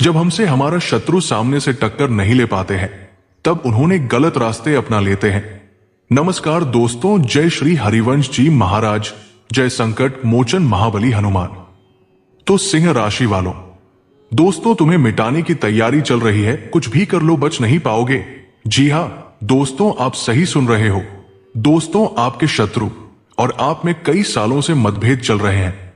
जब हमसे हमारा शत्रु सामने से टक्कर नहीं ले पाते हैं, तब उन्होंने गलत रास्ते अपना लेते हैं। नमस्कार दोस्तों, जय श्री हरिवंश जी महाराज, जय संकट मोचन महाबली हनुमान। तो सिंह राशि वालों, दोस्तों तुम्हें मिटाने की तैयारी चल रही है, कुछ भी कर लो बच नहीं पाओगे। जी हां दोस्तों, आप सही सुन रहे हो। दोस्तों, आपके शत्रु और आप में कई सालों से मतभेद चल रहे हैं।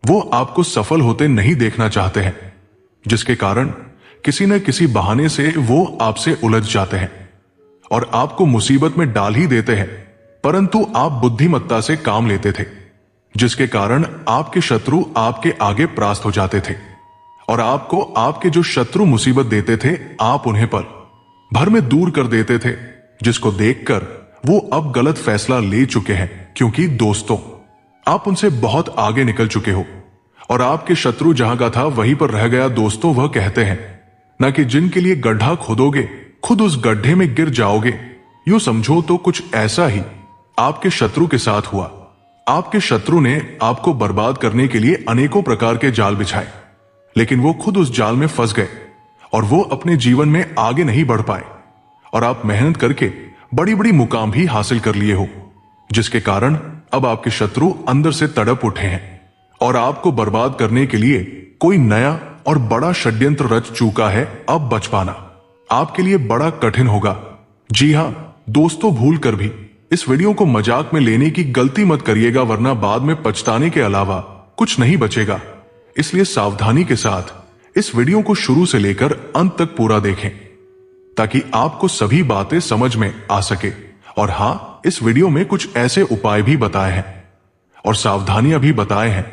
वो आपको सफल होते नहीं देखना चाहते हैं, जिसके कारण किसी न किसी बहाने से वो आपसे उलझ जाते हैं और आपको मुसीबत में डाल ही देते हैं। परंतु आप बुद्धिमत्ता से काम लेते थे, जिसके कारण आपके शत्रु आपके आगे परास्त हो जाते थे और आपको आपके जो शत्रु मुसीबत देते थे, आप उन्हें पल भर में दूर कर देते थे, जिसको देखकर वो अब गलत फैसला ले चुके हैं। क्योंकि दोस्तों, आप उनसे बहुत आगे निकल चुके हो और आपके शत्रु जहां का था वहीं पर रह गया। दोस्तों, वह कहते हैं ना कि जिनके लिए गड्ढा खोदोगे खुद उस गड्ढे में गिर जाओगे। यूं समझो तो कुछ ऐसा ही आपके शत्रु के साथ हुआ। आपके शत्रु ने आपको बर्बाद करने के लिए अनेकों प्रकार के जाल बिछाए, लेकिन वो खुद उस जाल में फंस गए और वो अपने जीवन में आगे नहीं बढ़ पाए और आप मेहनत करके बड़ी बड़ी मुकाम भी हासिल कर लिए हो, जिसके कारण अब आपके शत्रु अंदर से तड़प उठे हैं और आपको बर्बाद करने के लिए कोई नया और बड़ा षड्यंत्र रच चुका है। अब बच पाना आपके लिए बड़ा कठिन होगा। जी हां दोस्तों, भूल कर भी इस वीडियो को मजाक में लेने की गलती मत करिएगा, वरना बाद में पछताने के अलावा कुछ नहीं बचेगा। इसलिए सावधानी के साथ इस वीडियो को शुरू से लेकर अंत तक पूरा देखें, ताकि आपको सभी बातें समझ में आ सके। और हां, इस वीडियो में कुछ ऐसे उपाय भी बताए हैं और सावधानियां भी बताए हैं,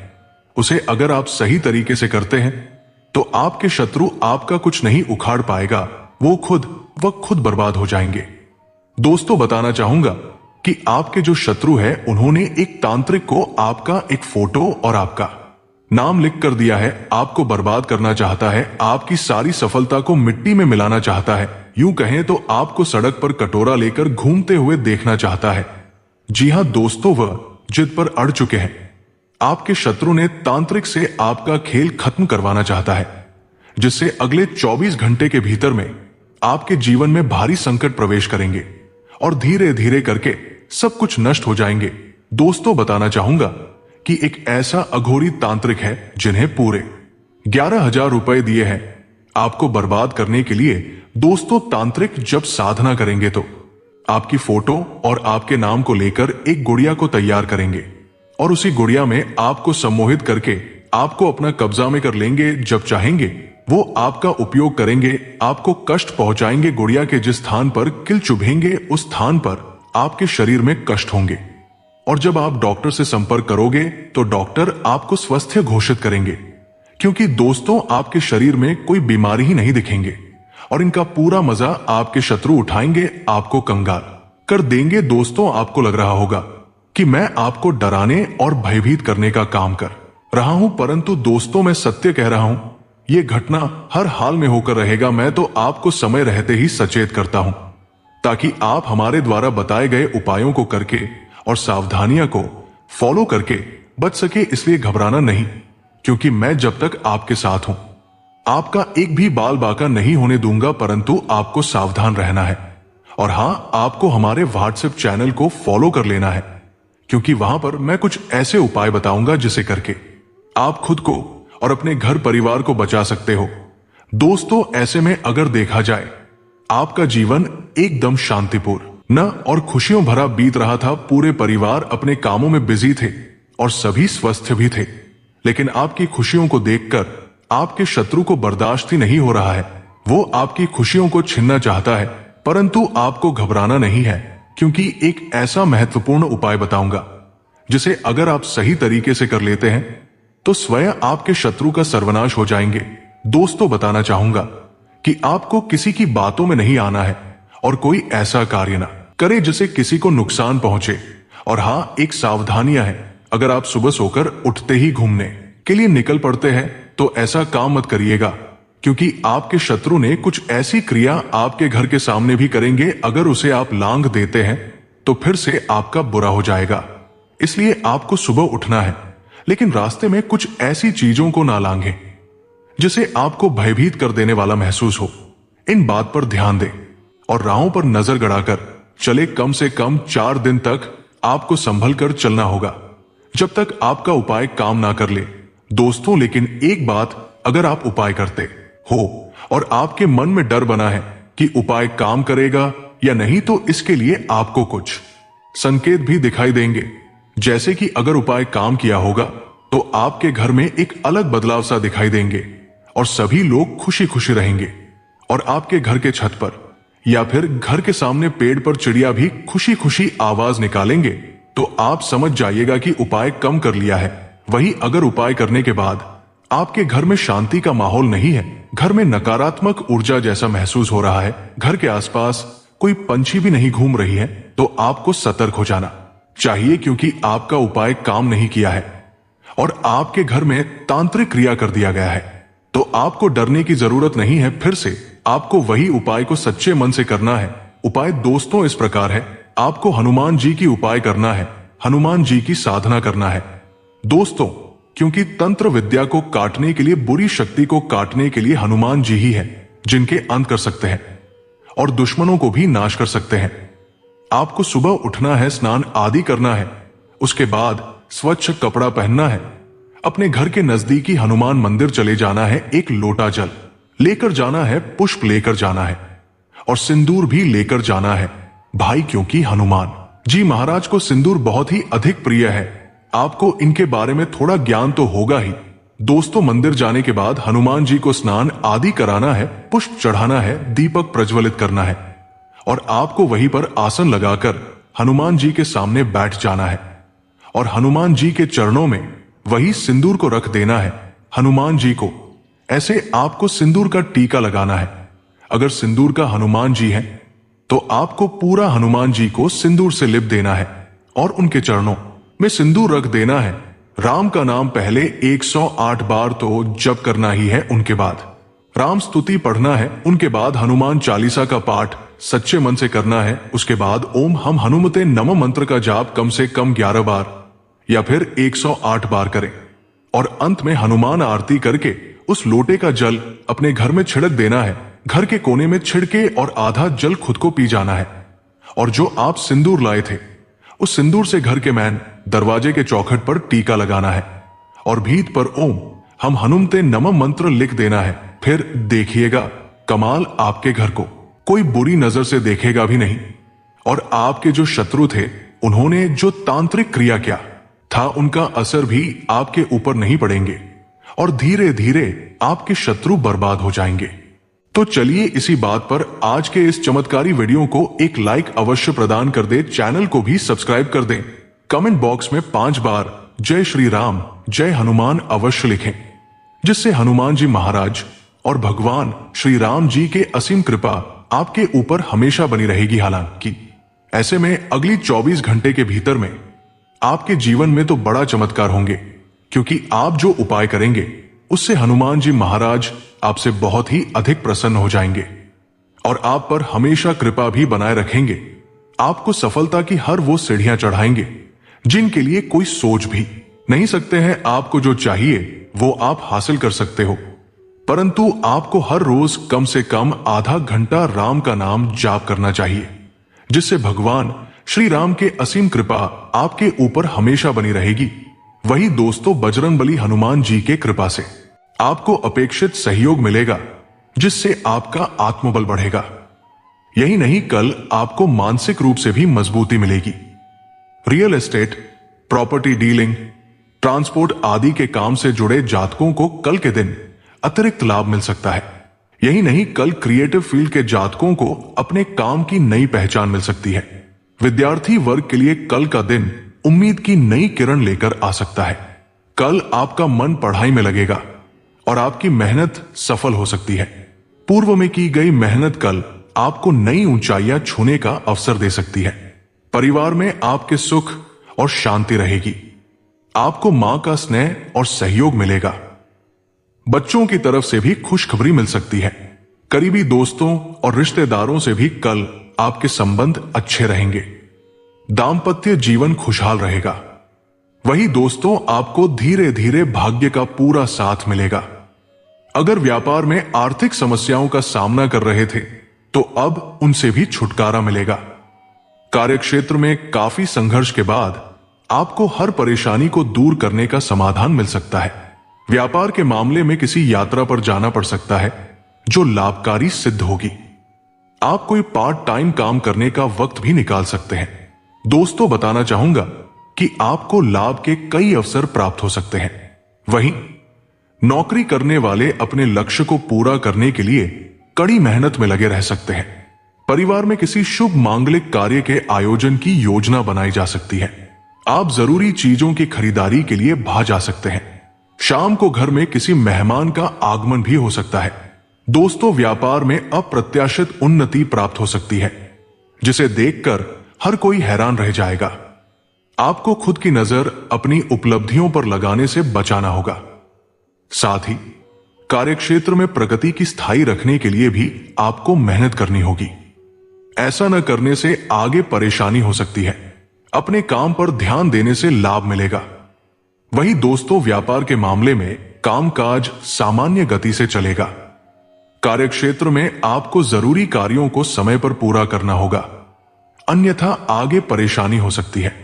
उसे अगर आप सही तरीके से करते हैं तो आपके शत्रु आपका कुछ नहीं उखाड़ पाएगा, वो खुद बर्बाद हो जाएंगे। दोस्तों, बताना चाहूंगा कि आपके जो शत्रु है, उन्होंने एक तांत्रिक को आपका एक फोटो और आपका नाम लिख कर दिया है। आपको बर्बाद करना चाहता है, आपकी सारी सफलता को मिट्टी में मिलाना चाहता है। यूं कहें तो आपको सड़क पर कटोरा लेकर घूमते हुए देखना चाहता है। जी हां दोस्तों, वह जिद पर अड़ चुके हैं। आपके शत्रु ने तांत्रिक से आपका खेल खत्म करवाना चाहता है, जिससे अगले 24 घंटे के भीतर में आपके जीवन में भारी संकट प्रवेश करेंगे और धीरे धीरे करके सब कुछ नष्ट हो जाएंगे। दोस्तों, बताना चाहूंगा कि एक ऐसा अघोरी तांत्रिक है जिन्हें पूरे 11,000 रुपए दिए हैं आपको बर्बाद करने के लिए। दोस्तों, तांत्रिक जब साधना करेंगे तो आपकी फोटो और आपके नाम को लेकर एक गुड़िया को तैयार करेंगे और उसी गुड़िया में आपको सम्मोहित करके आपको अपना कब्जा में कर लेंगे। जब चाहेंगे वो आपका उपयोग करेंगे, आपको कष्ट पहुंचाएंगे। गुड़िया के जिस स्थान पर किल चुभेंगे, उस स्थान पर आपके शरीर में कष्ट होंगे और जब आप डॉक्टर से संपर्क करोगे तो डॉक्टर आपको स्वस्थ घोषित करेंगे, क्योंकि दोस्तों आपके शरीर में कोई बीमारी ही नहीं दिखेंगे और इनका पूरा मजा आपके शत्रु उठाएंगे, आपको कंगाल कर देंगे। दोस्तों, आपको लग रहा होगा कि मैं आपको डराने और भयभीत करने का काम कर रहा हूं, परंतु दोस्तों मैं सत्य कह रहा हूं, यह घटना हर हाल में होकर रहेगा। मैं तो आपको समय रहते ही सचेत करता हूं, ताकि आप हमारे द्वारा बताए गए उपायों को करके और सावधानियां को फॉलो करके बच सके। इसलिए घबराना नहीं, क्योंकि मैं जब तक आपके साथ हूं आपका एक भी बाल बाका नहीं होने दूंगा। परंतु आपको सावधान रहना है और हां, आपको हमारे व्हाट्सएप चैनल को फॉलो कर लेना है, क्योंकि वहां पर मैं कुछ ऐसे उपाय बताऊंगा जिसे करके आप खुद को और अपने घर परिवार को बचा सकते हो। दोस्तों, ऐसे में अगर देखा जाए, आपका जीवन एकदम शांतिपूर्ण न और खुशियों भरा बीत रहा था। पूरे परिवार अपने कामों में बिजी थे और सभी स्वस्थ भी थे, लेकिन आपकी खुशियों को देखकर आपके शत्रु को बर्दाश्त ही नहीं हो रहा है। वो आपकी खुशियों को छीनना चाहता है, परंतु आपको घबराना नहीं है, क्योंकि एक ऐसा महत्वपूर्ण उपाय बताऊंगा जिसे अगर आप सही तरीके से कर लेते हैं तो स्वयं आपके शत्रु का सर्वनाश हो जाएंगे। दोस्तों, बताना चाहूंगा कि आपको किसी की बातों में नहीं आना है और कोई ऐसा कार्य ना करे जिसे किसी को नुकसान पहुंचे। और हां, एक सावधानियां हैं, अगर आप सुबह सोकर उठते ही घूमने के लिए निकल पड़ते हैं तो ऐसा काम मत करिएगा, क्योंकि आपके शत्रु ने कुछ ऐसी क्रिया आपके घर के सामने भी करेंगे। अगर उसे आप लांघ देते हैं तो फिर से आपका बुरा हो जाएगा। इसलिए आपको सुबह उठना है, लेकिन रास्ते में कुछ ऐसी चीजों को ना लांघें जिसे आपको भयभीत कर देने वाला महसूस हो। इन बात पर ध्यान दें और राहों पर नजर गड़ाकर चले। कम से कम 4 दिन तक आपको संभल कर चलना होगा, जब तक आपका उपाय काम ना कर ले दोस्तों। लेकिन एक बात, अगर आप उपाय करते हो और आपके मन में डर बना है कि उपाय काम करेगा या नहीं, तो इसके लिए आपको कुछ संकेत भी दिखाई देंगे। जैसे कि अगर उपाय काम किया होगा तो आपके घर में एक अलग बदलाव सा दिखाई देंगे और सभी लोग खुशी खुशी रहेंगे। और आपके घर के छत पर या फिर घर के सामने पेड़ पर चिड़िया भी खुशी खुशी आवाज निकालेंगे। तो आप समझ जाइएगा कि उपाय कम कर लिया है। वही अगर उपाय करने के बाद आपके घर में शांति का माहौल नहीं है, घर में नकारात्मक ऊर्जा जैसा महसूस हो रहा है, घर के आसपास कोई पंछी भी नहीं घूम रही है, तो आपको सतर्क हो जाना चाहिए, क्योंकि आपका उपाय काम नहीं किया है और आपके घर में तांत्रिक क्रिया कर दिया गया है। तो आपको डरने की जरूरत नहीं है। फिर से आपको वही उपाय को सच्चे मन से करना है। उपाय दोस्तों इस प्रकार है, आपको हनुमान जी की उपाय करना है, हनुमान जी की साधना करना है दोस्तों, क्योंकि तंत्र विद्या को काटने के लिए, बुरी शक्ति को काटने के लिए हनुमान जी ही है जिनके अंत कर सकते हैं और दुश्मनों को भी नाश कर सकते हैं। आपको सुबह उठना है, स्नान आदि करना है, उसके बाद स्वच्छ कपड़ा पहनना है, अपने घर के नजदीकी हनुमान मंदिर चले जाना है, एक लोटा जल लेकर जाना है, पुष्प लेकर जाना है और सिंदूर भी लेकर जाना है भाई, क्योंकि हनुमान जी महाराज को सिंदूर बहुत ही अधिक प्रिय है। आपको इनके बारे में थोड़ा ज्ञान तो होगा ही दोस्तों। मंदिर जाने के बाद हनुमान जी को स्नान आदि कराना है, पुष्प चढ़ाना है, दीपक प्रज्वलित करना है और आपको वहीं पर आसन लगाकर हनुमान जी के सामने बैठ जाना है और हनुमान जी के चरणों में वही सिंदूर को रख देना है। हनुमान जी को ऐसे आपको सिंदूर का टीका लगाना है। अगर सिंदूर का हनुमान जी है तो आपको पूरा हनुमान जी को सिंदूर से लिप देना है और उनके चरणों में सिंदूर रख देना है। राम का नाम पहले 108 बार तो जप करना ही है, उनके बाद राम स्तुति पढ़ना है, उनके बाद हनुमान चालीसा का पाठ सच्चे मन से करना है। उसके बाद ओम हम हनुमते नमः मंत्र का जाप कम से कम 11 बार या फिर 108 बार करें और अंत में हनुमान आरती करके उस लोटे का जल अपने घर में छिड़क देना है। घर के कोने में छिड़के और आधा जल खुद को पी जाना है और जो आप सिंदूर लाए थे उस सिंदूर से घर के मैन दरवाजे के चौखट पर टीका लगाना है और भीत पर ओम हम हनुमते नमः मंत्र लिख देना है। फिर देखिएगा कमाल, आपके घर को कोई बुरी नजर से देखेगा भी नहीं और आपके जो शत्रु थे उन्होंने जो तांत्रिक क्रिया किया था उनका असर भी आपके ऊपर नहीं पड़ेंगे और धीरे धीरे आपके शत्रु बर्बाद हो जाएंगे। तो चलिए इसी बात पर आज के इस चमत्कारी वीडियो को एक लाइक अवश्य प्रदान कर दे, चैनल को भी सब्सक्राइब कर दें। कमेंट बॉक्स में 5 बार जय श्री राम जय हनुमान अवश्य लिखें, जिससे हनुमान जी महाराज और भगवान श्री राम जी के असीम कृपा आपके ऊपर हमेशा बनी रहेगी। हालांकि ऐसे में अगली 24 घंटे के भीतर में आपके जीवन में तो बड़ा चमत्कार होंगे, क्योंकि आप जो उपाय करेंगे उससे हनुमान जी महाराज आपसे बहुत ही अधिक प्रसन्न हो जाएंगे और आप पर हमेशा कृपा भी बनाए रखेंगे। आपको सफलता की हर वो सीढ़ियां चढ़ाएंगे जिनके लिए कोई सोच भी नहीं सकते हैं। आपको जो चाहिए वो आप हासिल कर सकते हो, परंतु आपको हर रोज कम से कम आधा घंटा राम का नाम जाप करना चाहिए, जिससे भगवान श्री राम के असीम कृपा आपके ऊपर हमेशा बनी रहेगी। वही दोस्तों बजरंगबली हनुमान जी के कृपा से आपको अपेक्षित सहयोग मिलेगा, जिससे आपका आत्मबल बढ़ेगा। यही नहीं, कल आपको मानसिक रूप से भी मजबूती मिलेगी। Real estate, property dealing, transport आदि के काम से जुड़े जातकों को कल के दिन अतिरिक्त लाभ मिल सकता है। यही नहीं, कल क्रिएटिव फील्ड के जातकों को अपने काम की नई पहचान मिल सकती है। विद्यार्थी वर्ग के लिए कल का दिन उम्मीद की नई किरण लेकर आ सकता है। कल आपका मन पढ़ाई में लगेगा और आपकी मेहनत सफल हो सकती है। पूर्व में की गई मेहनत कल आपको नई ऊंचाइयां छूने का अवसर दे सकती है। परिवार में आपके सुख और शांति रहेगी। आपको मां का स्नेह और सहयोग मिलेगा। बच्चों की तरफ से भी खुशखबरी मिल सकती है। करीबी दोस्तों और रिश्तेदारों से भी कल आपके संबंध अच्छे रहेंगे। दाम्पत्य जीवन खुशहाल रहेगा। वही दोस्तों आपको धीरे धीरे भाग्य का पूरा साथ मिलेगा। अगर व्यापार में आर्थिक समस्याओं का सामना कर रहे थे तो अब उनसे भी छुटकारा मिलेगा। कार्यक्षेत्र में काफी संघर्ष के बाद आपको हर परेशानी को दूर करने का समाधान मिल सकता है। व्यापार के मामले में किसी यात्रा पर जाना पड़ सकता है जो लाभकारी सिद्ध होगी। आप कोई पार्ट टाइम काम करने का वक्त भी निकाल सकते हैं। दोस्तों, बताना चाहूंगा कि आपको लाभ के कई अवसर प्राप्त हो सकते हैं। वहीं नौकरी करने वाले अपने लक्ष्य को पूरा करने के लिए कड़ी मेहनत में लगे रह सकते हैं। परिवार में किसी शुभ मांगलिक कार्य के आयोजन की योजना बनाई जा सकती है। आप जरूरी चीजों की खरीदारी के लिए बाहर जा सकते हैं। शाम को घर में किसी मेहमान का आगमन भी हो सकता है। दोस्तों, व्यापार में अप्रत्याशित उन्नति प्राप्त हो सकती है जिसे देखकर हर कोई हैरान रह जाएगा। आपको खुद की नजर अपनी उपलब्धियों पर लगाने से बचाना होगा। साथ ही कार्यक्षेत्र में प्रगति की स्थायी रखने के लिए भी आपको मेहनत करनी होगी। ऐसा न करने से आगे परेशानी हो सकती है। अपने काम पर ध्यान देने से लाभ मिलेगा। वहीं दोस्तों, व्यापार के मामले में कामकाज सामान्य गति से चलेगा। कार्यक्षेत्र में आपको जरूरी कार्यों को समय पर पूरा करना होगा, अन्यथा आगे परेशानी हो सकती है।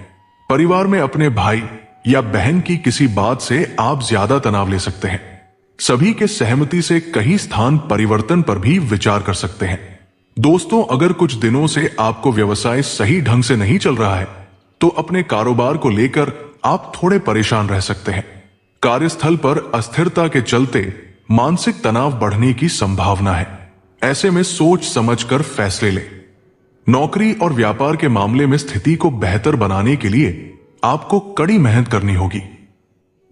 परिवार में अपने भाई या बहन की किसी बात से आप ज्यादा तनाव ले सकते हैं। सभी के सहमति से कहीं स्थान परिवर्तन पर भी विचार कर सकते हैं। दोस्तों, अगर कुछ दिनों से आपको व्यवसाय सही ढंग से नहीं चल रहा है तो अपने कारोबार को लेकर आप थोड़े परेशान रह सकते हैं। कार्यस्थल पर अस्थिरता के चलते मानसिक तनाव बढ़ने की संभावना है। ऐसे में सोच समझकर फैसले लें। नौकरी और व्यापार के मामले में स्थिति को बेहतर बनाने के लिए आपको कड़ी मेहनत करनी होगी।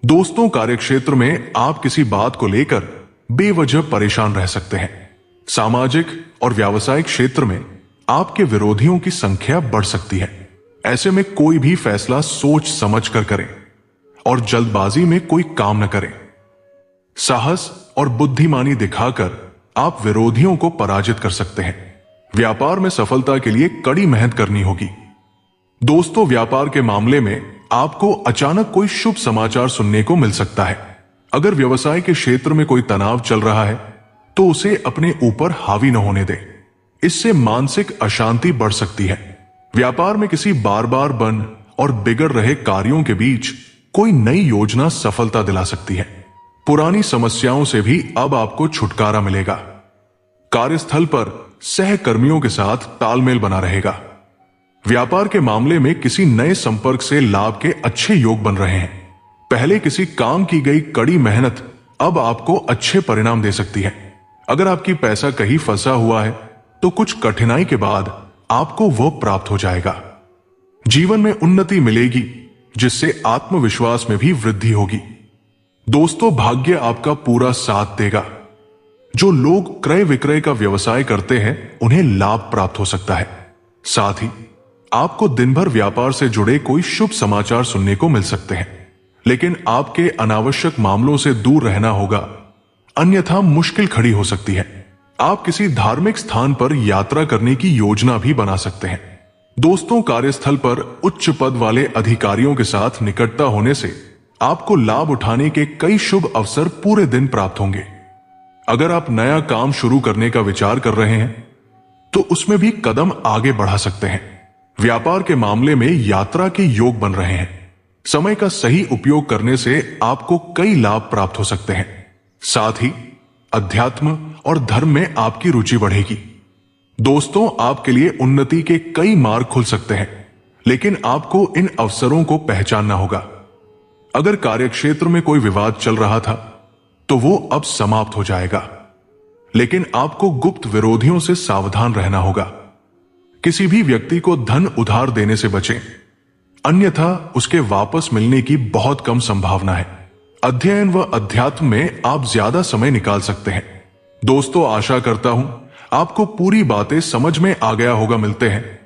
दोस्तों, कार्यक्षेत्र में आप किसी बात को लेकर बेवजह परेशान रह सकते हैं। सामाजिक और व्यावसायिक क्षेत्र में आपके विरोधियों की संख्या बढ़ सकती है। ऐसे में कोई भी फैसला सोच समझकर करें और जल्दबाजी में कोई काम न करें। साहस और बुद्धिमानी दिखाकर आप विरोधियों को पराजित कर सकते हैं। व्यापार में सफलता के लिए कड़ी मेहनत करनी होगी। दोस्तों, व्यापार के मामले में आपको अचानक कोई शुभ समाचार सुनने को मिल सकता है। अगर व्यवसाय के क्षेत्र में कोई तनाव चल रहा है तो उसे अपने ऊपर हावी न होने दें। इससे मानसिक अशांति बढ़ सकती है। व्यापार में किसी बार बार बन और बिगड़ रहे कार्यों के बीच कोई नई योजना सफलता दिला सकती है। पुरानी समस्याओं से भी अब आपको छुटकारा मिलेगा। कार्यस्थल पर सहकर्मियों के साथ तालमेल बना रहेगा। व्यापार के मामले में किसी नए संपर्क से लाभ के अच्छे योग बन रहे हैं। पहले किसी काम की गई कड़ी मेहनत अब आपको अच्छे परिणाम दे सकती है। अगर आपकी पैसा कहीं फंसा हुआ है तो कुछ कठिनाई के बाद आपको वह प्राप्त हो जाएगा। जीवन में उन्नति मिलेगी जिससे आत्मविश्वास में भी वृद्धि होगी। दोस्तों, भाग्य आपका पूरा साथ देगा। जो लोग क्रय विक्रय का व्यवसाय करते हैं उन्हें लाभ प्राप्त हो सकता है। साथ ही आपको दिन भर व्यापार से जुड़े कोई शुभ समाचार सुनने को मिल सकते हैं, लेकिन आपके अनावश्यक मामलों से दूर रहना होगा, अन्यथा मुश्किल खड़ी हो सकती है। आप किसी धार्मिक स्थान पर यात्रा करने की योजना भी बना सकते हैं। दोस्तों, कार्यस्थल पर उच्च पद वाले अधिकारियों के साथ निकटता होने से आपको लाभ उठाने के कई शुभ अवसर पूरे दिन प्राप्त होंगे। अगर आप नया काम शुरू करने का विचार कर रहे हैं तो उसमें भी कदम आगे बढ़ा सकते हैं। व्यापार के मामले में यात्रा के योग बन रहे हैं। समय का सही उपयोग करने से आपको कई लाभ प्राप्त हो सकते हैं। साथ ही अध्यात्म और धर्म में आपकी रुचि बढ़ेगी। दोस्तों, आपके लिए उन्नति के कई मार्ग खुल सकते हैं, लेकिन आपको इन अवसरों को पहचानना होगा। अगर कार्यक्षेत्र में कोई विवाद चल रहा था तो वो अब समाप्त हो जाएगा, लेकिन आपको गुप्त विरोधियों से सावधान रहना होगा। किसी भी व्यक्ति को धन उधार देने से बचें, अन्यथा उसके वापस मिलने की बहुत कम संभावना है। अध्ययन व अध्यात्म में आप ज्यादा समय निकाल सकते हैं। दोस्तों, आशा करता हूं आपको पूरी बातें समझ में आ गया होगा। मिलते हैं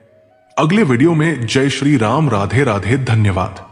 अगले वीडियो में। जय श्री राम। राधे राधे। धन्यवाद।